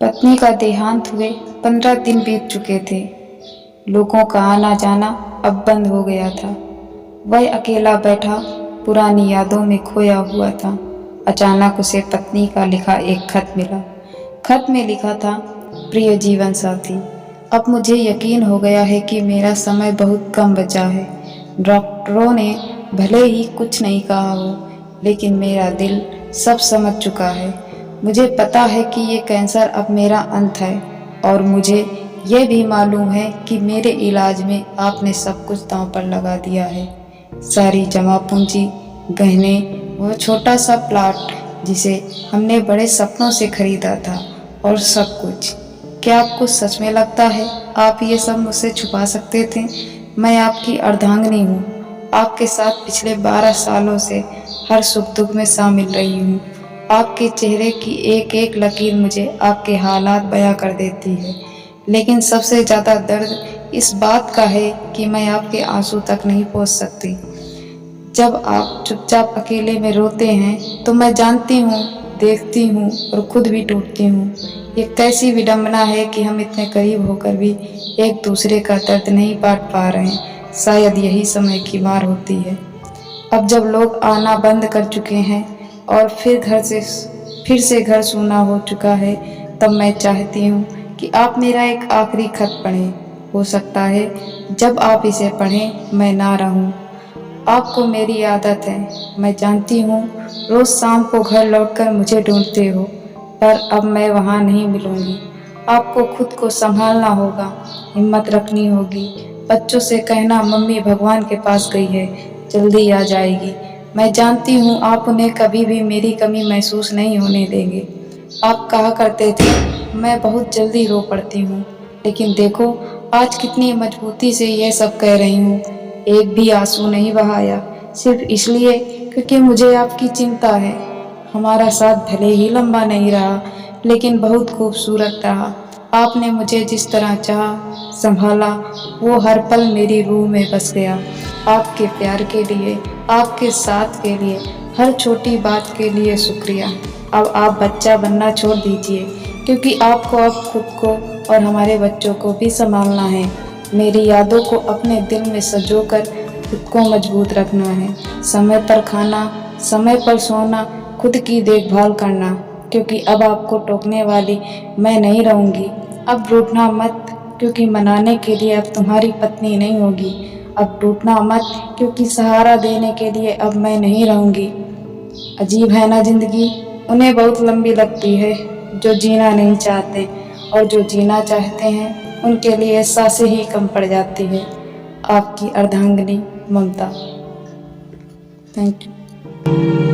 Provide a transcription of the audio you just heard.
पत्नी का देहांत हुए 15 दिन बीत चुके थे। लोगों का आना जाना अब बंद हो गया था। वह अकेला बैठा पुरानी यादों में खोया हुआ था। अचानक उसे पत्नी का लिखा एक खत मिला। खत में लिखा था, प्रिय जीवन साथी, अब मुझे यकीन हो गया है कि मेरा समय बहुत कम बचा है। डॉक्टरों ने भले ही कुछ नहीं कहा हो, लेकिन मेरा दिल सब समझ चुका है। मुझे पता है कि ये कैंसर अब मेरा अंत है, और मुझे यह भी मालूम है कि मेरे इलाज में आपने सब कुछ दांव पर लगा दिया है। सारी जमा पूंजी, गहने, वह छोटा सा प्लॉट जिसे हमने बड़े सपनों से खरीदा था, और सब कुछ। क्या आपको सच में लगता है आप ये सब मुझसे छुपा सकते थे? मैं आपकी अर्धांगिनी हूँ। आपके साथ पिछले 12 सालों से हर सुख दुख में शामिल रही हूँ। आपके चेहरे की एक एक लकीर मुझे आपके हालात बयां कर देती है। लेकिन सबसे ज़्यादा दर्द इस बात का है कि मैं आपके आंसू तक नहीं पहुँच सकती। जब आप चुपचाप अकेले में रोते हैं तो मैं जानती हूँ, देखती हूँ और खुद भी टूटती हूँ। ये कैसी विडंबना है कि हम इतने करीब होकर भी एक दूसरे का दर्द नहीं बांट पा रहे हैं। शायद यही समय की मार होती है। अब जब लोग आना बंद कर चुके हैं और फिर से घर सूना हो चुका है, तब मैं चाहती हूँ कि आप मेरा एक आखिरी खत पढ़ें। हो सकता है जब आप इसे पढ़ें मैं ना रहूँ। आपको मेरी आदत है, मैं जानती हूँ। रोज शाम को घर लौटकर मुझे ढूंढते हो, पर अब मैं वहाँ नहीं मिलूंगी। आपको खुद को संभालना होगा, हिम्मत रखनी होगी। बच्चों से कहना मम्मी भगवान के पास गई है, जल्दी आ जाएगी। मैं जानती हूँ आप उन्हें कभी भी मेरी कमी महसूस नहीं होने देंगे। आप कहा करते थे मैं बहुत जल्दी रो पड़ती हूँ, लेकिन देखो आज कितनी मजबूती से यह सब कह रही हूँ। एक भी आंसू नहीं बहाया, सिर्फ इसलिए क्योंकि मुझे आपकी चिंता है। हमारा साथ भले ही लंबा नहीं रहा, लेकिन बहुत खूबसूरत रहा। आपने मुझे जिस तरह चाहा, संभाला, वो हर पल मेरी रूह में बस गया। आपके प्यार के लिए, आपके साथ के लिए, हर छोटी बात के लिए शुक्रिया। अब आप बच्चा बनना छोड़ दीजिए, क्योंकि आपको अब खुद को और हमारे बच्चों को भी संभालना है। मेरी यादों को अपने दिल में संजोकर खुद को मजबूत रखना है। समय पर खाना, समय पर सोना, खुद की देखभाल करना, क्योंकि अब आपको टोकने वाली मैं नहीं रहूँगी। अब रूठना मत, क्योंकि मनाने के लिए अब तुम्हारी पत्नी नहीं होगी। अब टूटना मत, क्योंकि सहारा देने के लिए अब मैं नहीं रहूँगी। अजीब है ना जिंदगी, उन्हें बहुत लंबी लगती है जो जीना नहीं चाहते, और जो जीना चाहते हैं उनके लिए सांसें ही कम पड़ जाती है। आपकी अर्धांगिनी ममता। Thank you.